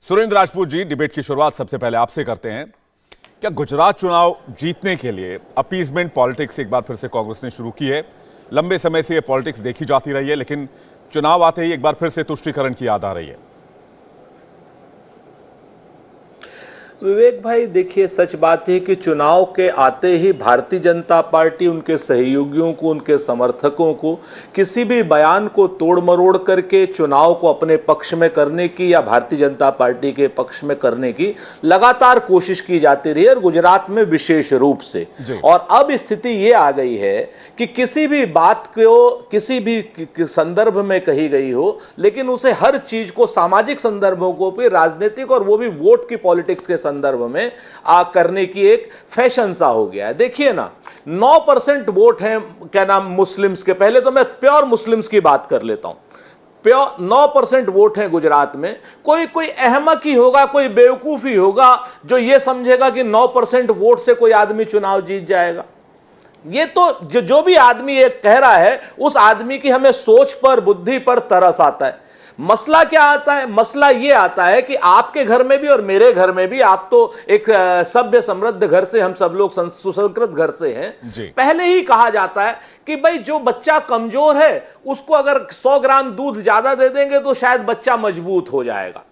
Surendra Rajput ji, debate की शुरुआत सबसे पहले आपसे करते हैं। क्या गुजरात चुनाव जीतने के लिए अपीजमेंट पॉलिटिक्स एक बार फिर से कांग्रेस ने शुरू की है? लंबे समय से ये पॉलिटिक्स देखी जाती रही है, लेकिन चुनाव आते ही एक बार फिर से तुष्टीकरण की याद आ रही है। विवेक भाई, देखिए, सच बात है कि चुनाव के आते ही भारतीय जनता पार्टी उनके सहयोगियों को, उनके समर्थकों को किसी भी बयान को तोड़ मरोड़ करके चुनाव को अपने पक्ष में करने की या भारतीय जनता पार्टी के पक्ष में करने की लगातार कोशिश की जाती रही है, और गुजरात में विशेष रूप से। और अब स्थिति ये आ गई है कि किसी भी बात को किसी भी संदर्भ में कही गई हो, लेकिन उसे हर चीज को सामाजिक संदर्भों को भी राजनीतिक और वो भी वोट की पॉलिटिक्स के संदर्भ में करने की एक फैशन सा हो गया है। देखिए ना, 9% वोट हैं, क्या नाम, मुस्लिम्स के। पहले तो मैं प्योर मुस्लिम्स की बात कर लेता हूं। प्योर 9% वोट हैं गुजरात में। कोई अहमक ही होगा, कोई बेवकूफ ही होगा जो यह समझेगा कि 9% वोट से कोई आदमी चुनाव जीत जाएगा। ये तो जो भी आदमी ये कह रहा है, उस आदमी की हमें सोच पर, बुद्धि पर तरस आता है। मसला क्या आता है? मसला यह आता है कि आपके घर में भी और मेरे घर में भी, आप तो एक सभ्य समृद्ध घर से, हम सब लोग सुसंस्कृत घर से हैं। पहले ही कहा जाता है कि भाई जो बच्चा कमजोर है उसको अगर 100 ग्राम दूध ज्यादा दे देंगे तो शायद बच्चा मजबूत हो जाएगा।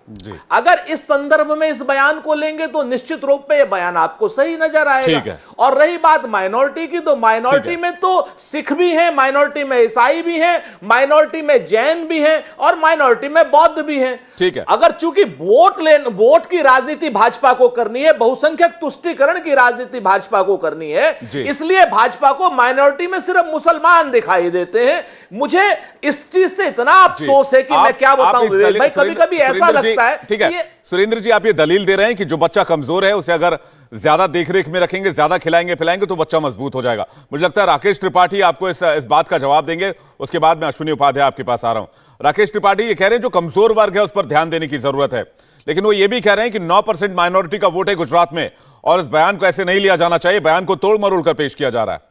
अगर इस संदर्भ में इस बयान को लेंगे तो निश्चित रूप में यह बयान आपको सही नजर आएगा। और रही बात माइनॉरिटी की, तो माइनॉरिटी में तो सिख भी हैं, माइनॉरिटी में ईसाई भी हैं, माइनॉरिटी में जैन भी हैं और माइनॉरिटी में बौद्ध भी हैं। ठीक है। अगर चूंकि वोट की राजनीति भाजपा को करनी है, बहुसंख्यक तुष्टीकरण की राजनीति भाजपा को करनी है, इसलिए भाजपा को माइनॉरिटी में सिर्फ मुसलमान दिखाई देते हैं। मुझे इस चीज से इतना अफसोस है कि मैं क्या बताऊं विवेक भाई, कभी कभी ऐसा लगता है। ठीक है सुरेंद्र जी, आप ये दलील दे रहे हैं कि जो बच्चा कमजोर है उसे अगर ज्यादा देखरेख में रखेंगे, ज्यादा खिलाएंगे पिलाएंगे तो बच्चा मजबूत हो जाएगा। मुझे लगता है राकेश त्रिपाठी आपको इस बात का जवाब देंगे। उसके बाद मैं अश्विनी उपाध्याय आपके पास आ रहा हूं। राकेश त्रिपाठी ये कह रहे हैं जो कमजोर वर्ग है उस पर ध्यान देने की जरूरत है, लेकिन वो ये भी कह रहे हैं कि 9% माइनॉरिटी का वोट है गुजरात में और इस बयान को ऐसे नहीं लिया जाना चाहिए, बयान को तोड़ मरोड़ कर पेश किया जा रहा है।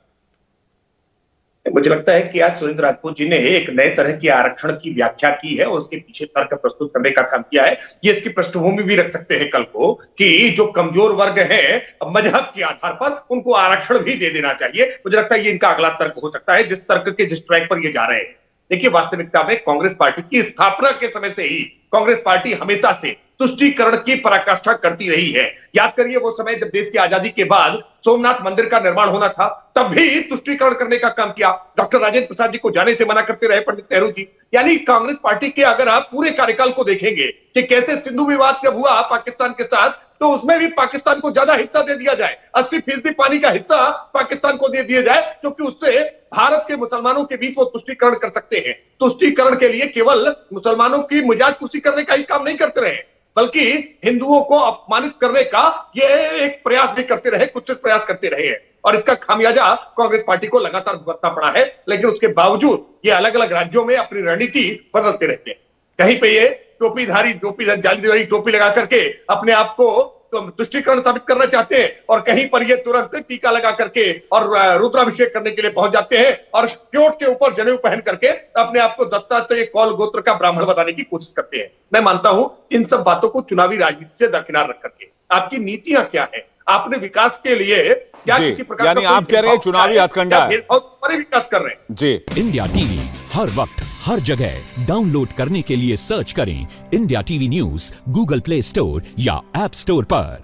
मुझे लगता है कि आज सुरेंद्र राजपूत जी ने एक नए तरह की आरक्षण की व्याख्या की है और उसके पीछे तर्क प्रस्तुत करने का काम किया है। ये इसकी पृष्ठभूमि भी रख सकते हैं कल को कि जो कमजोर वर्ग है मजहब के आधार पर उनको आरक्षण भी दे देना चाहिए। मुझे लगता है ये इनका अगला तर्क हो सकता है, जिस तर्क के जिस ट्रैक पर ये जा रहे हैं। देखिए, वास्तविकता में कांग्रेस पार्टी की स्थापना के समय से ही कांग्रेस पार्टी हमेशा से तुष्टीकरण की पराकाष्ठा करती रही है। याद करिए वो समय जब देश की आजादी के बाद सोमनाथ मंदिर का निर्माण होना था, तब भी तुष्टीकरण करने का काम किया। डॉक्टर राजेंद्र प्रसाद जी को जाने से मना करते रहे पंडित नेहरू जी। यानी कांग्रेस पार्टी के अगर आप पूरे कार्यकाल को देखेंगे कि कैसे सिंधु विवाद जब हुआ पाकिस्तान के साथ, तो उसमें भी पाकिस्तान को ज्यादा हिस्सा दे दिया जाए, 80% पानी का हिस्सा पाकिस्तान को दे दिया जाए, क्योंकि उससे भारत के मुसलमानों के बीच वो तुष्टीकरण कर सकते हैं। तुष्टीकरण के लिए केवल मुसलमानों की मिजाज कुर्सी करने का ही काम नहीं करते रहे, बल्कि हिंदुओं को अपमानित करने का ये एक प्रयास भी करते रहे, कुछ प्रयास करते रहे हैं। और इसका खामियाजा कांग्रेस पार्टी को लगातार भुगतना पड़ा है। लेकिन उसके बावजूद ये अलग अलग राज्यों में अपनी रणनीति बदलते रहते हैं। कहीं पे ये जालीदारी टोपी लगा करके अपने आप को तुष्टीकरण साबित करना चाहते हैं, और कहीं पर ये तुरंत टीका लगा करके और रुद्राभिषेक करने के लिए पहुंच जाते हैं और क्योट के ऊपर जनेऊ पहन करके अपने आप को दत्तात्रेय कौल गोत्र का ब्राह्मण बताने की कोशिश करते हैं। मैं मानता हूं इन सब बातों को चुनावी राजनीति से दरकिनार रख करके आपकी नीतियां क्या है, आपने विकास के लिए क्या किसी प्रकार यानी आप कह रहे हैं चुनावी हथकंडा है, विकास कर रहे हैं। जी। इंडिया टीवी हर वक्त हर जगह डाउनलोड करने के लिए सर्च करें India TV news Google play store या ऐप स्टोर पर।